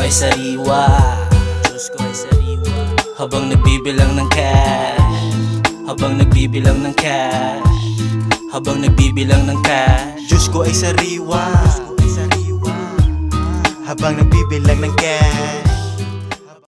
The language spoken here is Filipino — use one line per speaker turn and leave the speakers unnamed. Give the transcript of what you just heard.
ay sariwa, Diyos ko ay sariwa. Habang nagbibilang ng cash, habang nagbibilang ng cash, habang nagbibilang ng cash,
Diyos ko ay sariwa, habang nagbibilang ng cash,